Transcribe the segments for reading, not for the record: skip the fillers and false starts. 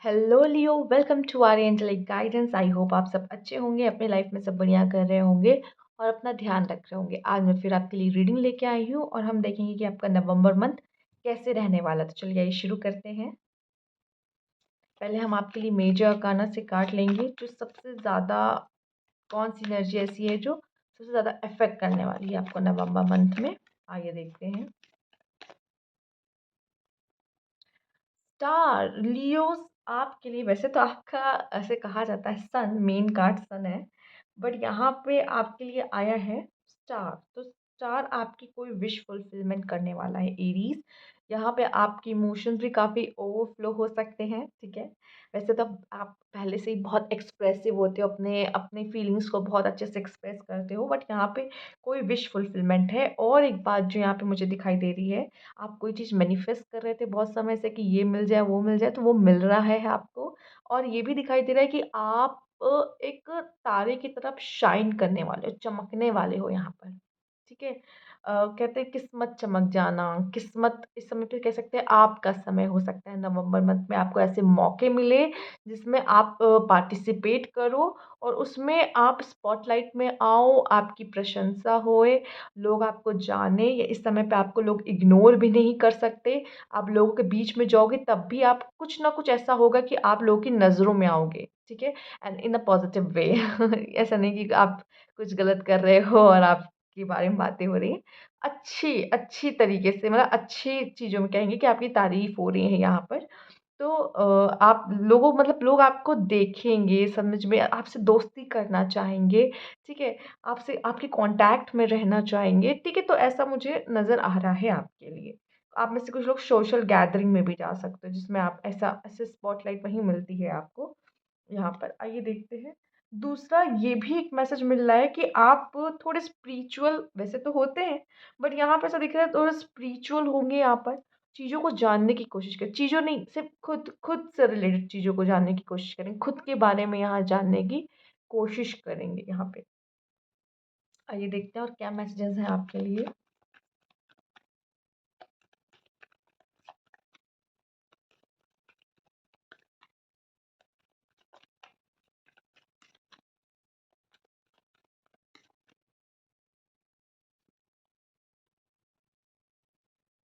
Hello Leo, welcome to our angelic guidance. I hope आप सब अच्छे होंगे, अपने लाइफ में सब बढ़िया कर रहे होंगे और अपना ध्यान रख रहे होंगे। आज मैं फिर आपके लिए रीडिंग लेके आई हूँ और हम देखेंगे कि आपका नवंबर मंथ कैसे रहने वाला। तो चलिए आइए शुरू करते हैं। पहले हम आपके लिए मेजर अरकाना से कार्ड लेंगे, जो सबसे ज़्यादा कौन सी एनर्जी ऐसी है जो सबसे ज़्यादा अफेक्ट करने वाली है आपको नवंबर मंथ में। आइए देखते हैं। स्टार लियोस आपके लिए, वैसे तो आपका ऐसे कहा जाता है सन, मेन कार्ड सन है, बट यहाँ पे आपके लिए आया है स्टार। तो स्टार आपकी कोई विश फुलफिलमेंट करने वाला है एरीज। यहाँ पे आपकी इमोशंस भी काफ़ी ओवरफ्लो हो सकते हैं, ठीक है। वैसे तो आप पहले से ही बहुत एक्सप्रेसिव होते हो, अपने अपने फीलिंग्स को बहुत अच्छे से एक्सप्रेस करते हो, बट यहाँ पे कोई विश फुलफिलमेंट है। और एक बात जो यहाँ पे मुझे दिखाई दे रही है, आप कोई चीज़ मैनिफेस्ट कर रहे थे बहुत समय से कि ये मिल जाए वो मिल जाए, तो वो मिल रहा है आपको। और ये भी दिखाई दे रहा है कि आप एक तारे की तरफ शाइन करने वाले हो, चमकने वाले हो यहाँ पर, ठीक है। कहते हैं किस्मत चमक जाना, किस्मत इस समय पे कह सकते हैं आपका समय हो सकता है। नवंबर मंथ में आपको ऐसे मौके मिले जिसमें आप पार्टिसिपेट करो और उसमें आप स्पॉटलाइट में आओ, आपकी प्रशंसा होए, लोग आपको जाने। या इस समय पे आपको लोग इग्नोर भी नहीं कर सकते। आप लोगों के बीच में जाओगे तब भी आप कुछ ना कुछ ऐसा होगा कि आप लोगों की नज़रों में आओगे, ठीक है। And in a positive way. ऐसा नहीं कि आप कुछ गलत कर रहे हो और आपके बारे में बातें हो रही हैं। अच्छी अच्छी तरीके से, मतलब अच्छी चीज़ों में कहेंगे कि आपकी तारीफ हो रही है यहाँ पर। तो आप लोगों, मतलब लोग आपको देखेंगे, समझ में आपसे दोस्ती करना चाहेंगे, ठीक है। आपसे आपके कॉन्टैक्ट में रहना चाहेंगे, ठीक है। तो ऐसा मुझे नज़र आ रहा है आपके लिए। आप में से कुछ लोग सोशल गैदरिंग में भी जा सकते हो, जिसमें आप ऐसा ऐसे स्पॉटलाइट वहीं मिलती है आपको यहाँ पर। आइए देखते हैं। दूसरा ये भी एक मैसेज मिल रहा है कि आप थोड़े स्पिरिचुअल वैसे तो होते हैं, बट यहाँ पे ऐसा दिख रहा है थोड़ा स्पिरिचुअल होंगे यहाँ पर। चीज़ों को जानने की कोशिश करें, चीज़ों नहीं, सिर्फ खुद खुद से रिलेटेड चीज़ों को जानने की कोशिश करें, खुद के बारे में यहाँ जानने की कोशिश करेंगे यहाँ पे। आइए देखते हैं और क्या मैसेजेस हैं आपके लिए।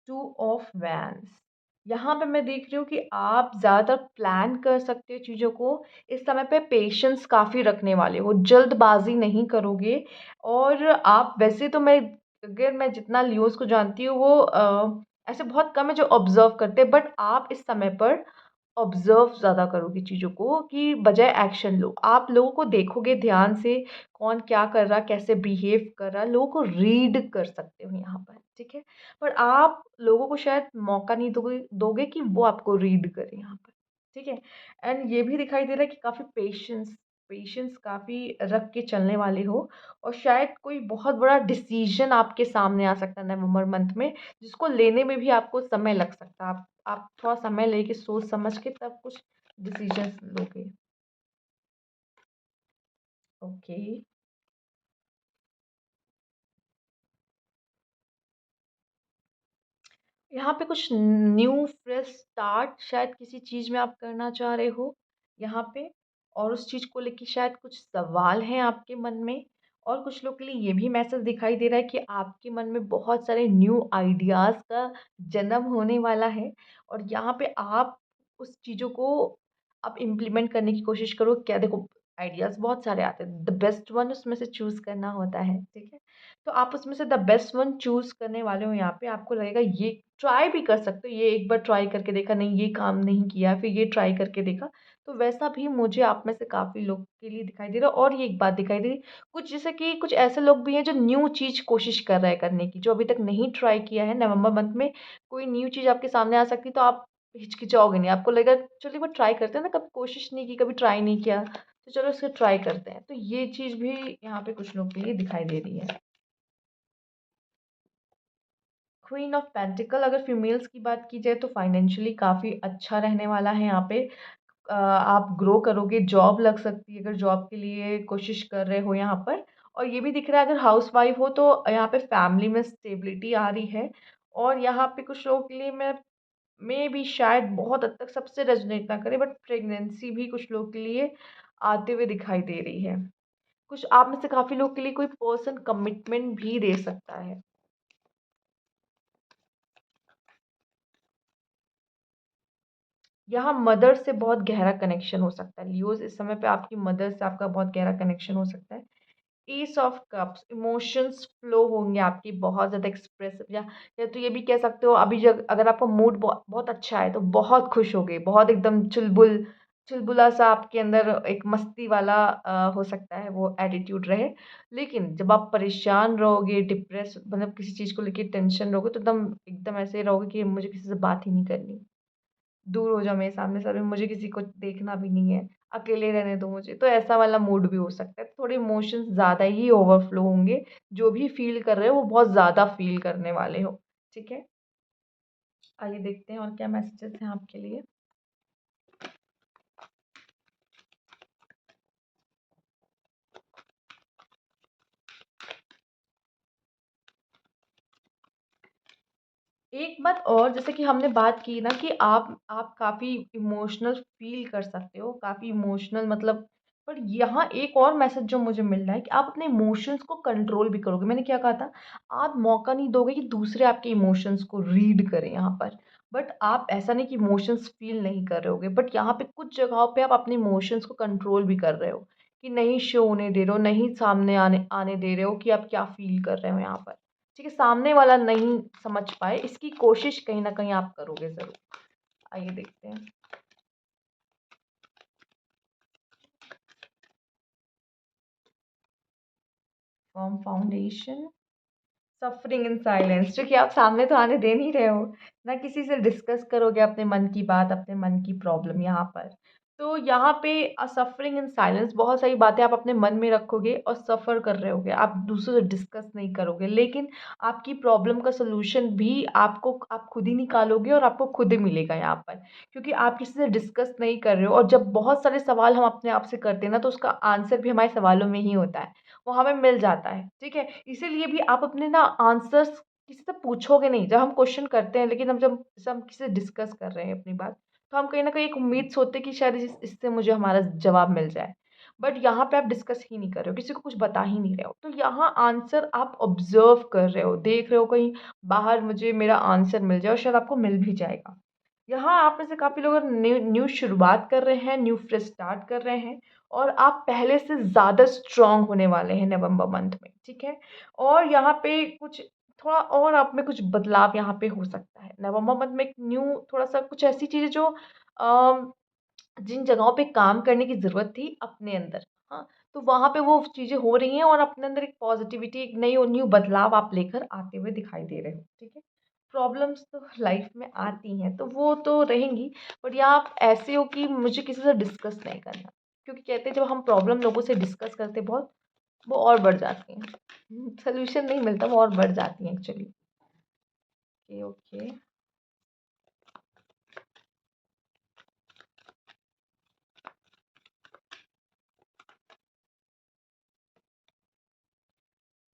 2 ऑफ वैंस। यहाँ पे मैं देख रही हूँ कि आप ज़्यादातर प्लान कर सकते हो चीज़ों को। इस समय पे पेशेंस काफ़ी रखने वाले हो, जल्दबाजी नहीं करोगे। और आप वैसे तो मैं, अगर मैं जितना लियोस को जानती हूँ वो ऐसे बहुत कम है जो ऑब्जर्व करते हैं, बट आप इस समय पर ऑब्ज़र्व ज़्यादा करोगे चीज़ों को कि बजाय एक्शन लो। आप लोगों को देखोगे ध्यान से, कौन क्या कर रहा, कैसे बिहेव कर रहा, लोगों को रीड कर सकते हो यहाँ पर, ठीक है। पर आप लोगों को शायद मौका नहीं दोगे दोगे कि वो आपको रीड करें यहाँ पर, ठीक है। एंड ये भी दिखाई दे रहा है कि काफ़ी पेशेंस पेशेंस काफ़ी रख के चलने वाले हो। और शायद कोई बहुत बड़ा डिसीज़न आपके सामने आ सकता है नवंबर मंथ में, जिसको लेने में भी आपको समय लग सकता है। आप थोड़ा समय लेके सोच समझ के तब कुछ डिसीजंस लोगे। ओके। यहाँ पे कुछ न्यू फ्रेश स्टार्ट शायद किसी चीज़ में आप करना चाह रहे हो यहाँ पे। और उस चीज़ को लेके शायद कुछ सवाल हैं आपके मन में। और कुछ लोग के लिए ये भी मैसेज दिखाई दे रहा है कि आपके मन में बहुत सारे न्यू आइडियाज़ का जन्म होने वाला है। और यहाँ पे आप उस चीज़ों को आप इम्प्लीमेंट करने की कोशिश करो। क्या देखो, आइडियाज़ बहुत सारे आते हैं, द बेस्ट वन उसमें से चूज़ करना होता है, ठीक है। तो आप उसमें से द बेस्ट वन चूज़ करने वाले हो यहाँ पे। आपको लगेगा ये ट्राई भी कर सकते हो, ये एक बार ट्राई करके देखा, नहीं ये काम नहीं किया, फिर ये ट्राई करके देखा। तो वैसा भी मुझे आप में से काफ़ी लोग के लिए दिखाई दे रहा है। और ये एक बात दिखाई दे रही, कुछ जैसे कि कुछ ऐसे लोग भी हैं जो न्यू चीज़ कोशिश कर रहे हैं करने की, जो अभी तक नहीं ट्राई किया है। नवंबर मंथ में कोई न्यू चीज़ आपके सामने आ सकती है, तो आप हिचकिचाओगे नहीं। आपको लगेगा चलिए वो ट्राई करते हैं ना, कभी कोशिश नहीं की, कभी ट्राई नहीं किया, तो चलो इसको ट्राई करते हैं। तो ये चीज़ भी यहाँ पे कुछ लोग के लिए दिखाई दे रही है। क्वीन ऑफ पेंटिकल, अगर फीमेल्स की बात की जाए तो फाइनेंशियली काफ़ी अच्छा रहने वाला है यहाँ पे। आप ग्रो करोगे, जॉब लग सकती है अगर जॉब के लिए कोशिश कर रहे हो यहाँ पर। और ये भी दिख रहा है अगर हाउसवाइफ हो तो यहाँ पे फैमिली में स्टेबिलिटी आ रही है। और यहाँ पे कुछ लोगों के लिए मैं में भी शायद बहुत हद तक सबसे रेज़ोनेट ना करे, बट प्रेगनेंसी भी कुछ लोगों के लिए आते हुए दिखाई दे रही है। कुछ आप में से काफ़ी लोग के लिए कोई पर्सन कमिटमेंट भी दे सकता है। यहाँ मदर से बहुत गहरा कनेक्शन हो सकता है। लियोज़ इस समय पे आपकी मदर से आपका बहुत गहरा कनेक्शन हो सकता है। S of cups, emotions flow होंगे आपकी बहुत ज़्यादा एक्सप्रेसिव, या तो ये भी कह सकते हो अभी जब अगर आपका मूड बहुत अच्छा है तो बहुत खुश हो गए, बहुत एकदम चुलबुला सा आपके अंदर एक मस्ती वाला हो सकता है वो एटीट्यूड रहे। लेकिन जब आप परेशान रहोगे, डिप्रेस मतलब किसी चीज़ को लेके टेंशन रहोगे, तो एकदम एकदम ऐसे रहोगे कि मुझे किसी से बात ही नहीं करनी, दूर हो जाओ मेरे सामने से, अभी मुझे किसी को देखना भी नहीं है, अकेले रहने दो मुझे। तो ऐसा वाला मूड भी हो सकता है। थोड़े इमोशंस ज़्यादा ही ओवरफ्लो होंगे, जो भी फ़ील कर रहे हो वो बहुत ज़्यादा फ़ील करने वाले हो, ठीक है? आइए देखते हैं और क्या मैसेजेस हैं आपके लिए। एक बात और, जैसे कि हमने बात की ना कि आप काफ़ी इमोशनल फ़ील कर सकते हो, काफ़ी इमोशनल मतलब, पर यहाँ एक और मैसेज जो मुझे मिल रहा है कि आप अपने इमोशंस को कंट्रोल भी करोगे। मैंने क्या कहा था? आप मौका नहीं दोगे कि दूसरे आपके इमोशंस को रीड करें यहाँ पर। बट आप ऐसा नहीं कि इमोशंस फ़ील नहीं कर रहे होगे, बट यहाँ पे कुछ जगहों पे आप अपने इमोशंस को कंट्रोल भी कर रहे हो, कि नहीं शो होने दे रहे हो, नहीं सामने आने आने दे रहे हो कि आप क्या फ़ील कर रहे हो यहाँ पर। ठीक है, सामने वाला नहीं समझ पाए, इसकी कोशिश कहीं न कहीं आप करोगे ज़रूर। आइए देखते हैं। Firm foundation, suffering in silence, क्योंकि आप सामने तो आने दे नहीं रहे हो, ना किसी से डिस्कस करोगे अपने मन की बात, अपने मन की प्रॉब्लम यहाँ पर। तो यहाँ पे सफरिंग इन साइलेंस, बहुत सारी बातें आप अपने मन में रखोगे और सफ़र कर रहे होगे, आप दूसरों से डिस्कस नहीं करोगे, लेकिन आपकी प्रॉब्लम का सॉल्यूशन भी आप खुद ही निकालोगे और आपको खुद ही मिलेगा यहाँ पर। क्योंकि आप किसी से डिस्कस नहीं कर रहे हो, और जब बहुत सारे सवाल हम अपने आप से करते हैं ना, तो उसका आंसर भी हमारे सवालों में ही होता है। वो हमें मिल जाता है, ठीक है? इसीलिए भी आप अपने ना आंसर्स किसी से पूछोगे नहीं। जब हम क्वेश्चन करते हैं, लेकिन हम जब जैसे हम किसी से डिस्कस कर रहे हैं अपनी बात, तो हम कहीं न कहीं एक उम्मीद सोचते हैं कि शायद इससे मुझे हमारा जवाब मिल जाए। बट यहाँ पे आप डिस्कस ही नहीं कर रहे हो, किसी को कुछ बता ही नहीं रहे हो। तो यहाँ आंसर आप ऑब्ज़र्व कर रहे हो, देख रहे हो कहीं बाहर मुझे मेरा आंसर मिल जाए, और शायद आपको मिल भी जाएगा। यहाँ आप में से काफ़ी लोग न्यू न्यू शुरुआत कर रहे हैं, न्यू फ्रेश स्टार्ट कर रहे हैं, और आप पहले से ज़्यादा स्ट्रॉन्ग होने वाले हैं नवंबर मंथ में, ठीक है? और यहाँ पे कुछ थोड़ा और आप में कुछ बदलाव यहाँ पे हो सकता है। नवंबर मंथ में एक न्यू थोड़ा-सा कुछ ऐसी चीज़ें जो जिन जगहों पे काम करने की ज़रूरत थी अपने अंदर, हाँ, तो वहाँ पे वो चीज़ें हो रही हैं, और अपने अंदर एक पॉज़िटिविटी, एक नई और न्यू बदलाव आप लेकर आते हुए दिखाई दे रहे हो, ठीक है? प्रॉब्लम्स तो लाइफ़ में आती हैं, तो वो तो रहेंगी, बट या आप ऐसे हो कि मुझे किसी से डिस्कस नहीं करना, क्योंकि कहते हैं जब हम प्रॉब्लम लोगों से डिस्कस करते हैं बहुत, वो और बढ़ जाती हैं। सॉल्यूशन नहीं मिलता, वो और बढ़ जाती हैं actually. Okay, okay.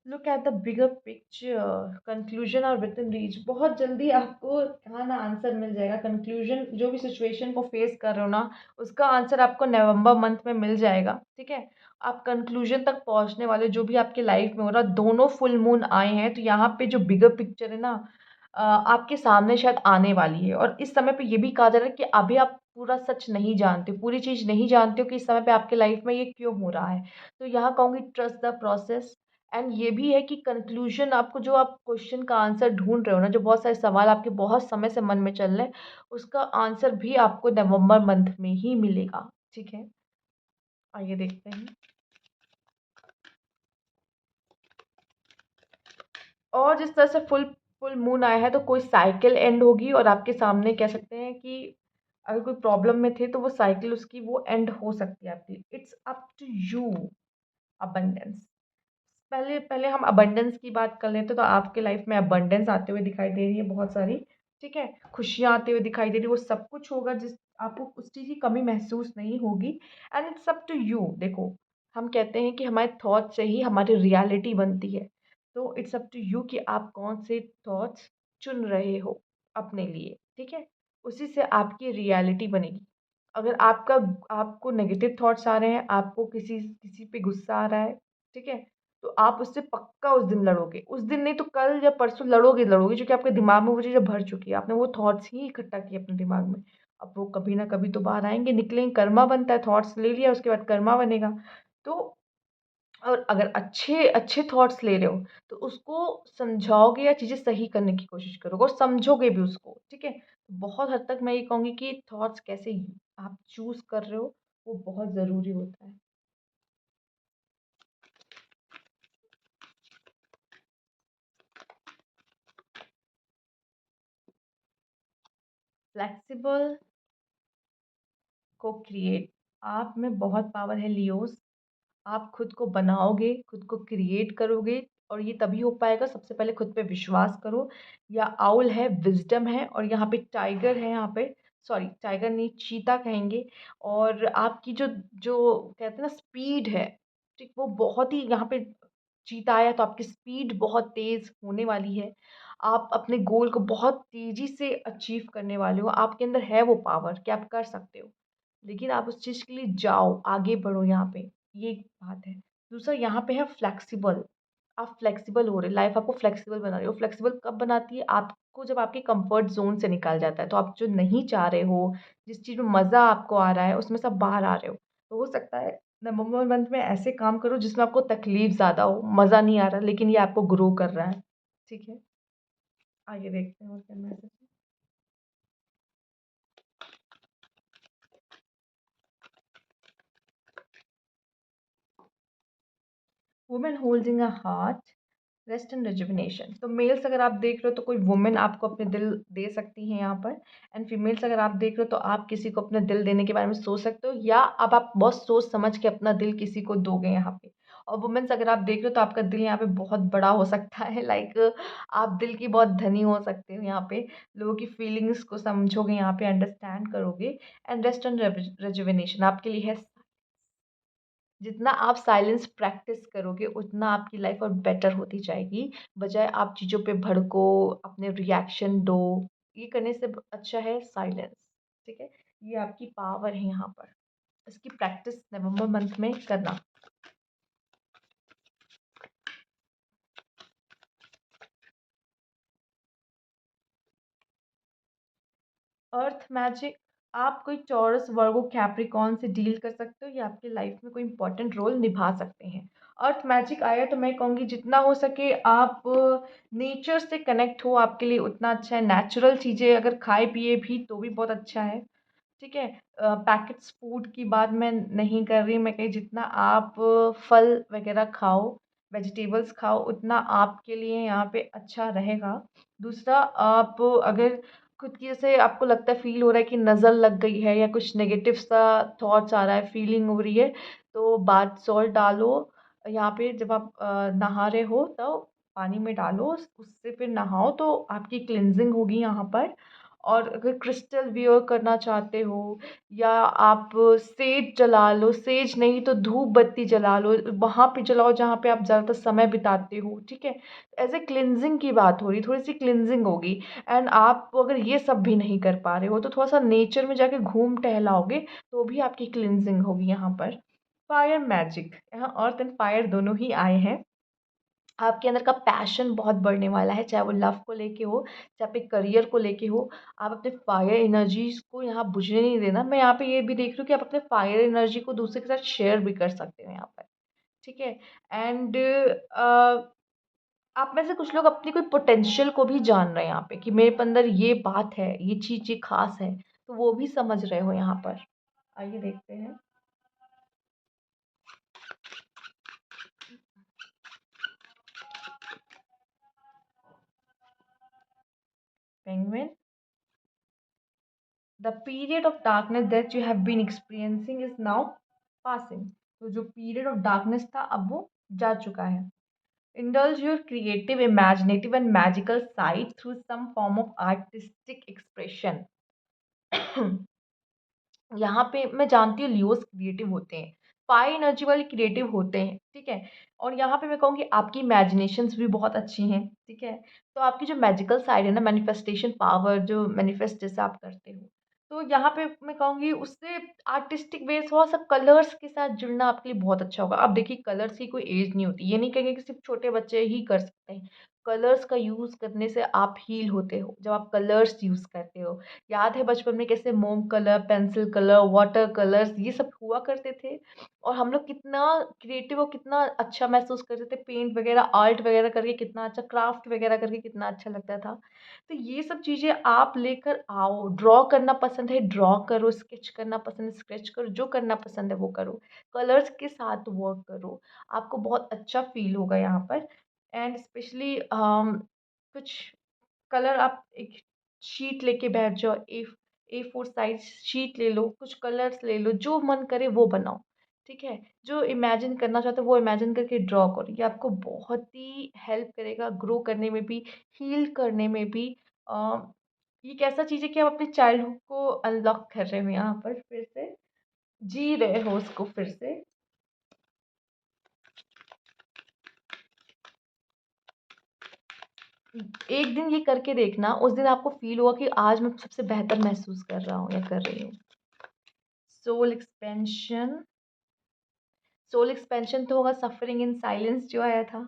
Look at the bigger picture, conclusion और विद इन रीच, बहुत जल्दी आपको कहाँ ना आंसर मिल जाएगा। कंक्लूजन, जो भी सिचुएशन को फेस कर रहे हो ना, उसका आंसर आपको नवंबर मंथ में मिल जाएगा, ठीक है? आप कंक्लूजन तक पहुँचने वाले, जो भी आपके लाइफ में हो रहा, दोनों फुल मून आए हैं, तो यहाँ पे जो बिगर पिक्चर है ना, आपके सामने शायद आने वाली है। और इस समय पे ये भी कहा जा रहा है कि अभी आप पूरा सच नहीं जानते हो, पूरी चीज़ नहीं जानते हो कि इस समय पे आपके लाइफ में ये क्यों हो रहा है। तो यहाँ कहूँगी ट्रस्ट द प्रोसेस। एंड ये भी है कि कंक्लूजन आपको, जो आप क्वेश्चन का आंसर ढूँढ रहे हो ना, जो बहुत सारे सवाल आपके बहुत समय से मन में चल रहे हैं, उसका आंसर भी आपको नवंबर मंथ में ही मिलेगा, ठीक है? आइए देखते हैं। और जिस तरह से फुल फुल मून आया है, तो कोई साइकिल एंड होगी, और आपके सामने कह सकते हैं कि अगर कोई प्रॉब्लम में थे, तो वो साइकिल उसकी वो एंड हो सकती है आपकी। It's up to you. Abundance, पहले पहले हम अबंडेंस की बात कर लेते हैं, तो आपके लाइफ में अबंडेंस आते हुए दिखाई दे रही है बहुत सारी, ठीक है? खुशियाँ आते हुए दिखाई दे रही है, वो सब कुछ होगा जिस आपको उस चीज़ की कमी महसूस नहीं होगी। And it's up to you. देखो, हम कहते हैं कि हमारे थॉट से ही हमारी रियलिटी बनती है। तो इट्स अप टू यू कि आप कौन से थॉट्स चुन रहे हो अपने लिए, ठीक है? उसी से आपकी रियलिटी बनेगी। अगर आपका आपको नेगेटिव थॉट्स आ रहे हैं, आपको किसी किसी पे गुस्सा आ रहा है, ठीक है? तो आप उससे पक्का उस दिन लड़ोगे। उस दिन नहीं तो कल या परसों लड़ोगे ही लड़ोगे, क्योंकि आपके दिमाग में वो चीज़ें भर चुकी है। आपने वो थॉट्स ही इकट्ठा किए अपने दिमाग में। अब वो कभी ना कभी तो बाहर आएँगे, निकलेंगे, कर्मा बनता है, थॉट्स ले लिया उसके बाद कर्मा बनेगा। तो और अगर अच्छे अच्छे थॉट्स ले रहे हो तो उसको समझाओगे या चीज़ें सही करने की कोशिश करोगे और समझोगे भी उसको, ठीक है? बहुत हद तक मैं ये कहूँगी कि थॉट्स कैसे आप चूज़ कर रहे हो वो बहुत ज़रूरी होता है। फ्लेक्सिबल को क्रिएट, आप में बहुत पावर है लियोज़। आप खुद को बनाओगे, खुद को क्रिएट करोगे और ये तभी हो पाएगा, सबसे पहले खुद पे विश्वास करो। या आउल है, विज़डम है और यहाँ पे टाइगर है, यहाँ पे सॉरी टाइगर नहीं चीता कहेंगे। और आपकी जो जो कहते हैं ना स्पीड है, ठीक वो बहुत ही यहाँ पे चीता आया तो आपकी स्पीड बहुत तेज़ होने वाली है। आप अपने गोल को बहुत तेज़ी से अचीव करने वाले हो। आपके अंदर है वो पावर कि आप कर सकते हो। लेकिन आप उस चीज़ के लिए जाओ, आगे बढ़ो यहाँ पे, ये एक बात है। दूसरा यहाँ पे है फ्लेक्सिबल, आप फ्लेक्सिबल हो रहे, लाइफ़ आपको फ्लेक्सिबल बना रही हो। फ्लेक्सिबल कब बनाती है? आपको जब आपके कम्फर्ट ज़ोन से निकल जाता है, तो आप जो नहीं चाह रहे हो, जिस चीज़ में मज़ा आपको आ रहा है, उसमें से आप बाहर आ रहे हो। तो हो सकता है नवंबर मंथ में ऐसे काम करो जिसमें आपको तकलीफ़ ज़्यादा हो, मज़ा नहीं आ रहा, लेकिन ये आपको ग्रो कर रहा है। ठीक है? आगे देखते हैं और क्या मैसेज है। Women holding a heart, rest and rejuvenation. तो मेल्स अगर आप देख रहे हो तो कोई वुमेन आपको अपने दिल दे सकती है यहाँ पर। एंड फीमेल्स अगर आप देख रहे हो तो आप किसी को अपना दिल देने के बारे में सोच सकते हो, या अब आप बहुत सोच समझ के अपना दिल किसी को दोगे यहाँ पे। और वुमेन्स अगर आप देख रहे हो तो आपका दिल यहाँ पे बहुत बड़ा हो सकता है, लाइक आप दिल की बहुत धनी हो सकते हो यहाँ पे। लोगों की फीलिंग्स को समझोगे यहाँ पे, अंडरस्टैंड करोगे। एंड रेस्ट एंड रेजुविनेशन आपके लिए है। जितना आप साइलेंस प्रैक्टिस करोगे उतना आपकी लाइफ और बेटर होती जाएगी, बजाय आप चीज़ों पे भड़को, अपने रिएक्शन दो। ये करने से अच्छा है साइलेंस, ठीक है? ये आपकी पावर है यहाँ पर। इसकी प्रैक्टिस नवंबर मंथ में करना। अर्थ मैजिक, आप कोई टॉरस वर्गो कैप्रिकॉर्न से डील कर सकते हो या आपकी लाइफ में कोई इंपॉर्टेंट रोल निभा सकते हैं। अर्थ मैजिक आया तो मैं कहूँगी जितना हो सके आप नेचर से कनेक्ट हो, आपके लिए उतना अच्छा है। नेचुरल चीज़ें अगर खाए पिए भी तो भी बहुत अच्छा है, ठीक है? पैकेट्स फूड की बात मैं नहीं कर रही, मैं कहीं जितना आप फल वगैरह खाओ, वेजिटेबल्स खाओ, उतना आपके लिए यहाँ पे अच्छा रहेगा। दूसरा, आप अगर खुद की जैसे आपको लगता है फ़ील हो रहा है कि नज़र लग गई है या कुछ नेगेटिव सा थॉट्स आ रहा है, फीलिंग हो रही है, तो बाथ सॉल्ट डालो यहाँ पे। जब आप नहा रहे हो तो पानी में डालो, उससे फिर नहाओ तो आपकी क्लींजिंग होगी यहाँ पर। और अगर क्रिस्टल वियर करना चाहते हो या आप सेज जला लो, सेज नहीं तो धूप बत्ती जला लो, वहाँ पे जलाओ जहाँ पे आप ज़्यादातर समय बिताते हो, ठीक है? एज़ ए क्लींजिंग की बात हो रही, थोड़ी-सी क्लींजिंग होगी। एंड आप अगर ये सब भी नहीं कर पा रहे हो तो थोड़ा-सा नेचर में जाके घूम टहलाओगे तो भी आपकी क्लींजिंग होगी यहाँ पर। फायर मैजिक, यहाँ अर्थ एंड फायर दोनों ही आए हैं। आपके अंदर का पैशन बहुत बढ़ने वाला है, चाहे वो लव को लेके हो, चाहे आपके करियर को लेके हो। आप अपने फायर एनर्जीज़ को यहाँ बुझने नहीं देना। मैं यहाँ पे ये भी देख रही हूँ कि आप अपने फायर एनर्जी को दूसरे के साथ शेयर भी कर सकते हो यहाँ पर, ठीक है? एंड आप में से कुछ लोग अपनी कोई पोटेंशियल को भी जान रहे हैं यहाँ पे कि मेरे अंदर ये बात है, ये चीज़ ये ख़ास है, तो वो भी समझ रहे हो यहाँ पर। आइए देखते हैं। Penguin, the period of darkness that you have been experiencing is now passing. तो जो पीरियड ऑफ डार्कनेस था अब वो जा चुका है। Indulge your creative, imaginative and magical side through some form of artistic expression. यहाँ पे मैं जानती हूँ लियोस क्रिएटिव होते हैं, स्पाई एनर्जी वाले क्रिएटिव होते हैं, ठीक है? और यहाँ पे मैं कहूँगी आपकी इमेजिनेशंस भी बहुत अच्छी हैं, ठीक है? तो आपकी जो मैजिकल साइड है ना, मैनिफेस्टेशन पावर जो मैनिफेस्ट जैसे आप करते हो, तो यहाँ पे मैं कहूँगी उससे आर्टिस्टिक वे थोड़ा-सा कलर्स के साथ जुड़ना आपके लिए बहुत अच्छा होगा। अब देखिए कलर्स की कोई एज नहीं होती, ये नहीं कहेंगे कि सिर्फ़ छोटे बच्चे ही कर सकते हैं। कलर्स का यूज़ करने से आप हील होते हो, जब आप कलर्स यूज़ करते हो। याद है बचपन में कैसे मोम colour, pencil colour, water colours ये सब हुआ करते थे और हम लोग कितना क्रिएटिव और कितना अच्छा महसूस करते थे, पेंट वगैरह, आर्ट वगैरह करके कितना अच्छा, क्राफ्ट वगैरह करके कितना अच्छा लगता था। तो ये सब चीज़ें आप लेकर आओ, ड्रॉ करना पसंद है, ड्रॉ करो, स्केच करना पसंद है, स्केच करो, जो करना पसंद है वो करो। कलर्स के साथ वर्क करो, आपको बहुत अच्छा फ़ील होगा यहाँ पर एंड स्पेशली कुछ कलर आप एक शीट लेके बैठ जाओ, ए4 साइज़ शीट ले लो, कुछ कलर्स ले लो, जो मन करे वो बनाओ, ठीक है? जो इमेजिन करना चाहते हो वो इमेजिन करके ड्रॉ करो। ये आपको बहुत ही हेल्प करेगा ग्रो करने में भी, हील करने में भी। अ, ये एक ऐसा चीज़ है कि आप अपने चाइल्डहुड को अनलॉक कर रहे हो यहाँ पर फिर से, जी रहे हो उसको फिर से। एक दिन ये करके देखना, उस दिन आपको फ़ील होगा कि आज मैं सबसे बेहतर महसूस कर रहा हूँ या कर रही हूँ। सोल एक्सपेंशन, सोल एक्सपेंशन तो होगा सफरिंग इन साइलेंस जो आया था।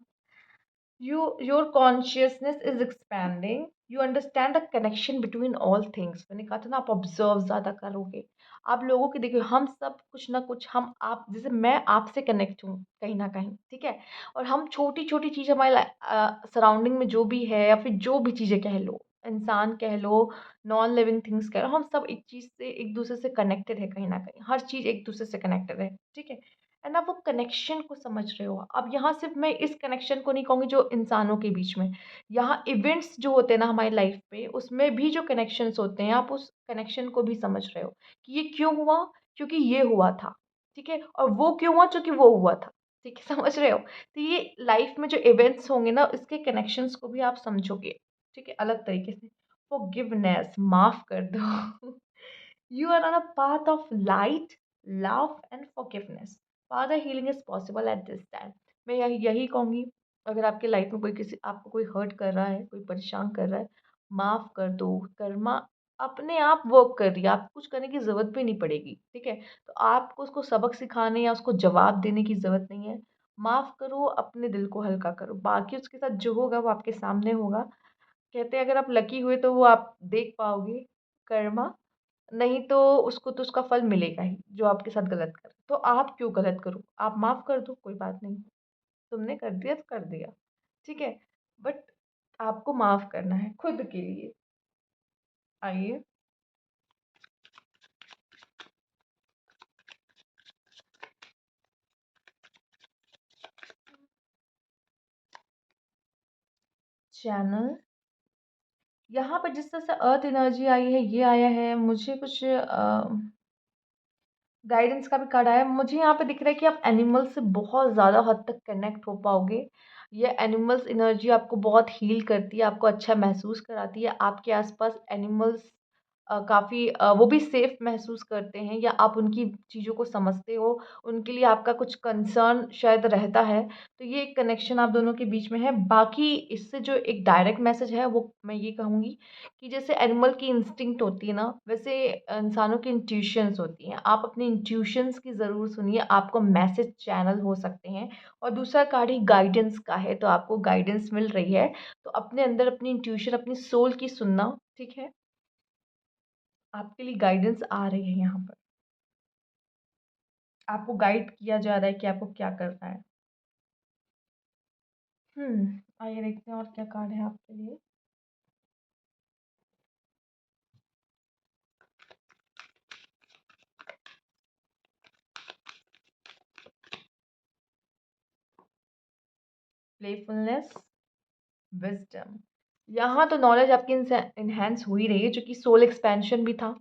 Your consciousness is expanding. You understand the connection between all things. मैंने कहा था ना आप ऑब्जर्व ज़्यादा करोगे। आप लोगों की देखिए हम सब कुछ ना कुछ हम आप जैसे मैं आपसे कनेक्ट हूँ कहीं न कहीं, ठीक है? और हम छोटी-छोटी चीज़ हमारे सराउंडिंग में जो भी है या फिर जो भी चीज़ें कह लो, इंसान कह लो, नॉन लिविंग थिंग्स कह लो, हम सब एक चीज़ से एक-दूसरे से कनेक्टेड है कहीं न कहीं। हर चीज़ एक-दूसरे से कनेक्टेड है, ठीक है? एंड आप वो कनेक्शन को समझ रहे हो। अब यहाँ सिर्फ़ मैं इस कनेक्शन को नहीं कहूँगी जो इंसानों के बीच में, यहाँ इवेंट्स जो होते हैं ना हमारी लाइफ़ पे, उसमें भी जो कनेक्शंस होते हैं, आप उस कनेक्शन को भी समझ रहे हो कि ये क्यों हुआ? क्योंकि ये हुआ था, ठीक है? और वो क्यों हुआ? क्योंकि वो हुआ था, ठीक है? समझ रहे हो? तो ये लाइफ़ में जो इवेंट्स होंगे ना, इसके कनेक्शंस को भी आप समझोगे, ठीक है? अलग तरीके से। फ़ॉरगिवनेस, माफ़ कर दो। You are on a path of light, love and forgiveness. Father healing is possible at this time. मैं यही यही कहूँगी अगर आपके लाइफ में कोई किसी आपको कोई हर्ट कर रहा है, कोई परेशान कर रहा है, माफ़ कर दो। कर्मा अपने आप वर्क कर रही है, आपको कुछ करने की ज़रूरत भी नहीं पड़ेगी, ठीक है? तो आपको उसको सबक सिखाने या उसको जवाब देने की ज़रूरत नहीं है। माफ़ करो, अपने दिल को हल्का करो, बाकी उसके साथ जो होगा वो आपके सामने होगा। कहते हैं अगर आप लकी हुए तो वो आप देख पाओगे कर्मा नहीं तो उसको तो उसका फल मिलेगा ही, जो आपके साथ गलत करे। तो आप क्यों गलत करो? आप माफ़ कर दो, कोई बात नहीं। तुमने कर दिया तो कर दिया, ठीक है? बट आपको माफ़ करना है खुद के लिए। आइए, चैनल यहाँ पे जिस तरह से अर्थ एनर्जी आई है, ये आया है, मुझे कुछ गाइडेंस का भी कार्ड आया है। मुझे यहाँ पे दिख रहा है कि आप एनिमल से बहुत ज़्यादा हद तक कनेक्ट हो पाओगे। ये एनिमल्स एनर्जी आपको बहुत हील करती है, आपको अच्छा महसूस कराती है। आपके आस-पास एनिमल्स काफ़ी वो भी सेफ़ महसूस करते हैं या आप उनकी चीज़ों को समझते हो, उनके लिए आपका कुछ कंसर्न शायद रहता है। तो ये एक कनेक्शन आप दोनों के बीच में है। बाकी इससे जो एक डायरेक्ट मैसेज है वो मैं ये कहूँगी कि जैसे एनिमल की इंस्टिंक्ट होती है ना, वैसे इंसानों की इंट्यूशंस होती हैं। आप अपनी इंट्यूशंस की ज़रूर सुनिए, आपको मैसेज चैनल हो सकते हैं। और दूसरा कार्ड ही गाइडेंस का है, तो आपको गाइडेंस मिल रही है। तो अपने अंदर अपनी इंट्यूशन, अपनी सोल की सुनना, ठीक है? आपके लिए गाइडेंस आ रही है यहाँ पर। आपको गाइड किया जा रहा है कि आपको क्या करना है। आइए देखते हैं और क्या कार्ड है आपके लिए। Playfulness, wisdom. यहाँ तो नॉलेज आपकी इनहैंस हो ही रही है, जो कि सोल एक्सपेंशन भी था।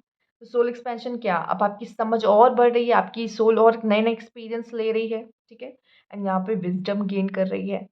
तो सोल एक्सपेंशन क्या? अब आपकी समझ और बढ़ रही है, आपकी सोल और नए-नए एक्सपीरियंस ले रही है, ठीक है? एंड यहाँ पे विज़डम गेन कर रही है।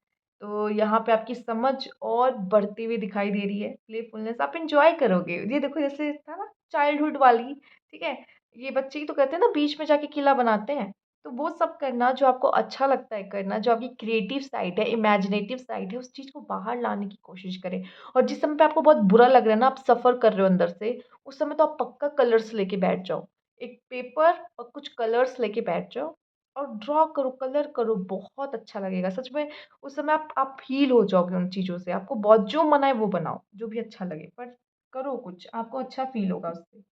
तो यहाँ पे आपकी समझ और बढ़ती हुई दिखाई दे रही है। प्लेफुलनेस आप एन्जॉय करोगे। ये देखो जैसे था ना चाइल्डहुड वाली, ठीक है? ये बच्चे ही तो करते हैं ना बीच में जाके किला बनाते हैं। तो वो सब करना जो आपको अच्छा लगता है करना, जो आपकी क्रिएटिव साइड है, इमेजिनेटिव साइड है, उस चीज़ को बाहर लाने की कोशिश करें। और जिस समय पे आपको बहुत बुरा लग रहा है ना, आप सफ़र कर रहे हो अंदर से, उस समय तो आप पक्का कलर्स लेके बैठ जाओ। एक पेपर और कुछ कलर्स लेके बैठ जाओ और ड्रॉ करो, कलर करो, बहुत अच्छा लगेगा। सच में उस समय आप हील हो जाओगे उन चीज़ों से। आपको बहुत जो मन आए वो बनाओ, जो भी अच्छा लगे, पर करो कुछ, आपको अच्छा फ़ील होगा उससे।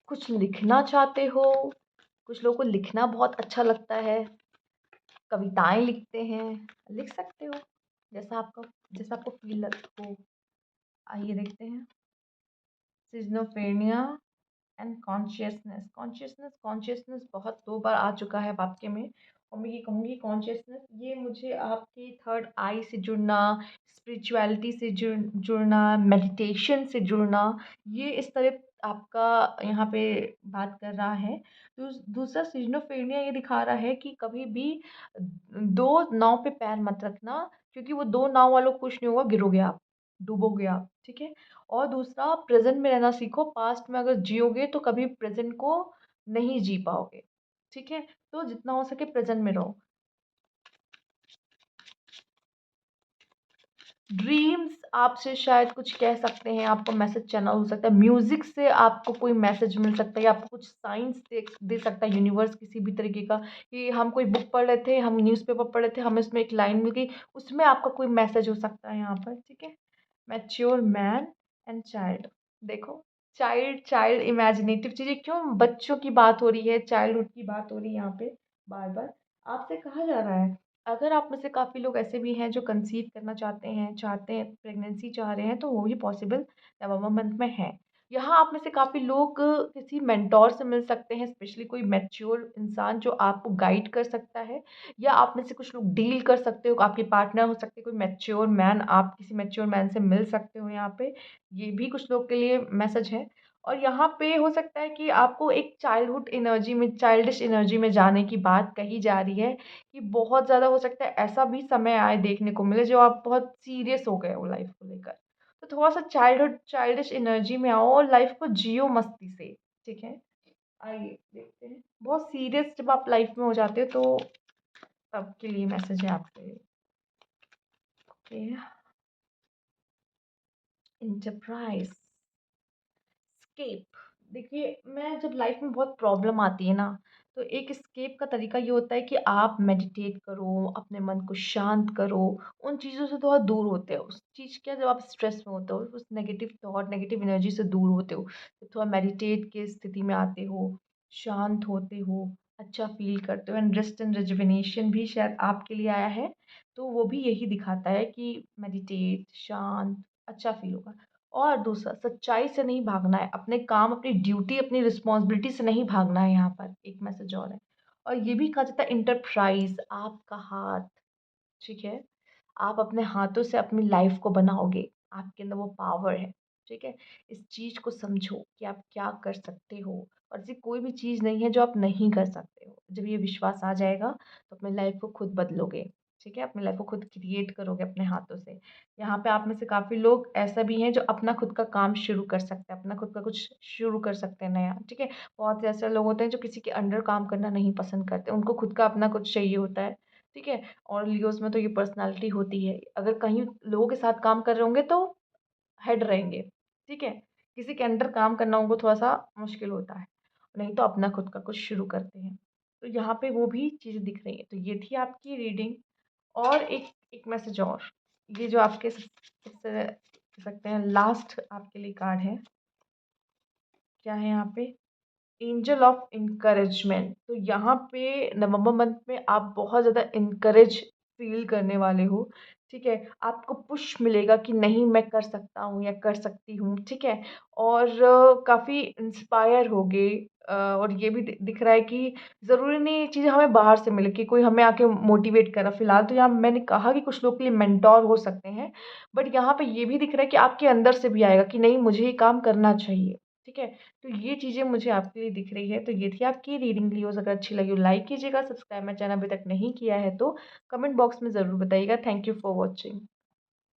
कुछ लिखना चाहते हो, कुछ लोगों को लिखना बहुत अच्छा लगता है, कविताएँ लिखते हैं, लिख सकते हो, जैसा आपका जैसा आपको फ़ील हो। आइए देखते हैं। सिज़ोफ्रेनिया एंड कॉन्शियसनेस बहुत 2 बार आ चुका है वाक्य में और मैं ये कहूँगी कॉन्शियसनेस ये मुझे आपकी थर्ड आई से जुड़ना, स्पिरिचुअलिटी से जुड़ना, मेडिटेशन से जुड़ना, ये इस तरह आपका यहाँ पे बात कर रहा है। दूसरा सिज़ोफ्रेनिया ये दिखा रहा है कि कभी भी 2 नाव पे पैर मत रखना क्योंकि वो 2 नाव वालों को कुछ नहीं होगा, गिरोगे आप, डूबोगे आप, ठीक है? और दूसरा प्रेज़ेंट में रहना सीखो, पास्ट में अगर जियोगे तो कभी प्रेज़ेंट को नहीं जी पाओगे, ठीक है? तो जितना हो सके प्रेज़ेंट में रहो। ड्रीम्स आपसे शायद कुछ कह सकते हैं, आपको मैसेज चैनल हो सकता है, म्यूज़िक से आपको कोई मैसेज मिल सकता है या आपको कुछ साइंस दे दे सकता है यूनिवर्स किसी भी तरीके का कि हम कोई बुक पढ़ रहे थे, हम न्यूज़पेपर पढ़ रहे थे, हमें उसमें एक लाइन मिल गई, उसमें आपका कोई मैसेज हो सकता है यहाँ पर, ठीक है? मैच्योर मैन एंड चाइल्ड देखो चाइल्ड चाइल्ड इमेजिनेटिव चीज़ें क्यों बच्चों की बात हो रही है चाइल्डहुड की बात हो रही है यहाँ पे बार बार आपसे कहा जा रहा है अगर आप में से काफ़ी लोग ऐसे भी हैं जो कंसीव करना चाहते हैं प्रेगनेंसी चाह रहे हैं तो वो भी पॉसिबल नवंबर मंथ में है यहाँ आप में से काफ़ी लोग किसी मेंटोर से मिल सकते हैं स्पेशली कोई मैच्योर इंसान जो आपको गाइड कर सकता है या आप में से कुछ लोग डील कर सकते हो आपके पार्टनर हो सकते हैं कोई मैच्योर मैन आप किसी मैच्योर मैन से मिल सकते हो यहाँ पे ये भी कुछ लोग के लिए मैसेज है और यहाँ पे हो सकता है कि आपको एक चाइल्डहुड एनर्जी में चाइल्डिश एनर्जी में जाने की बात कही जा रही है कि बहुत ज़्यादा हो सकता है ऐसा भी समय आए देखने को मिले जो आप बहुत सीरियस हो गए हो लाइफ को लेकर तो थोड़ा सा चाइल्डहुड चाइल्डिश एनर्जी में आओ और लाइफ को जियो मस्ती से ठीक है आइए देखते हैं बहुत सीरियस जब आप लाइफ में हो जाते हो तो सबके लिए मैसेज है आपके ओके एंटरप्राइज एस्केप देखिए मैं जब लाइफ में बहुत प्रॉब्लम आती है ना तो एक एस्केप का तरीका ये होता है कि आप मेडिटेट करो अपने मन को शांत करो उन चीज़ों से थोड़ा दूर होते हो उस चीज़ क्या जब आप स्ट्रेस में होते हो उस नेगेटिव थॉट नेगेटिव एनर्जी से दूर होते हो तो थोड़ा मेडिटेट की स्थिति में आते हो शांत होते हो अच्छा फील करते हो एंड रेस्ट एंड रेजुविनेशन भी शायद आपके लिए आया है तो वो भी यही दिखाता है कि मेडिटेट शांत अच्छा फील होगा और दूसरा सच्चाई से नहीं भागना है, अपने काम, अपनी ड्यूटी, अपनी रिस्पॉन्सिबिलिटी से नहीं भागना है यहाँ पर, एक मैसेज और है। और ये भी कहा जाता है एंटरप्राइज़ आपका हाथ, ठीक है? आप अपने हाथों से अपनी लाइफ़ को बनाओगे, आपके अंदर वो पावर है, ठीक है? इस चीज़ को समझो कि आप क्या कर सकते हो और ऐसी कोई भी चीज़ नहीं है जो आप नहीं कर सकते हो। जब ये विश्वास आ जाएगा, तो अपनी लाइफ़ को खुद बदलोगे, ठीक है? अपनी लाइफ़ को खुद क्रिएट करोगे अपने हाथों से। यहाँ पे आप में से काफ़ी लोग ऐसा भी हैं जो अपना खुद का काम शुरू कर सकते हैं, अपना खुद का कुछ शुरू कर सकते हैं नया, ठीक है? बहुत से ऐसे लोग होते हैं जो किसी के अंडर काम करना नहीं पसंद करते, उनको खुद का अपना कुछ चाहिए होता है, ठीक है? और लियोज़ में तो ये पर्सनैलिटी होती है, अगर कहीं लोगों के साथ काम कर रहे होंगे तो हेड रहेंगे, ठीक है? किसी के अंडर काम करना उनको थोड़ा-सा मुश्किल होता है, नहीं तो अपना खुद का कुछ शुरू करते हैं। तो यहाँ पे वो भी चीज़ें दिख रही हैं, तो ये थी आपकी रीडिंग और एक एक मैसेज और, ये जो आपके सबसे कह सकते हैं लास्ट आपके लिए कार्ड है, क्या है यहाँ पे? एंजल ऑफ इनकरेजमेंट तो यहाँ पे नवंबर मंथ में आप बहुत ज़्यादा इनकरेज फील करने वाले हो ठीक है आपको पुश मिलेगा कि नहीं मैं कर सकता हूँ या कर सकती हूँ ठीक है और काफ़ी इंस्पायर होगे और ये भी दिख रहा है कि ज़रूरी नहीं ये चीज़ें हमें बाहर से मिले कि कोई हमें आके मोटिवेट करा फिलहाल तो यहाँ मैंने कहा कि कुछ लोग के लिए मेंटोर हो सकते हैं बट यहाँ पे ये भी दिख रहा है कि आपके अंदर से भी आएगा कि नहीं मुझे ये काम करना चाहिए ठीक है तो ये चीज़ें मुझे आपके लिए दिख रही है, तो ये थी आपकी रीडिंग वीडियोज़ अगर अच्छी लगी हो लाइक कीजिएगा, सब्सक्राइब मेरा चैनल अभी तक नहीं किया है तो कमेंट बॉक्स में ज़रूर बताइएगा। Thank you for watching.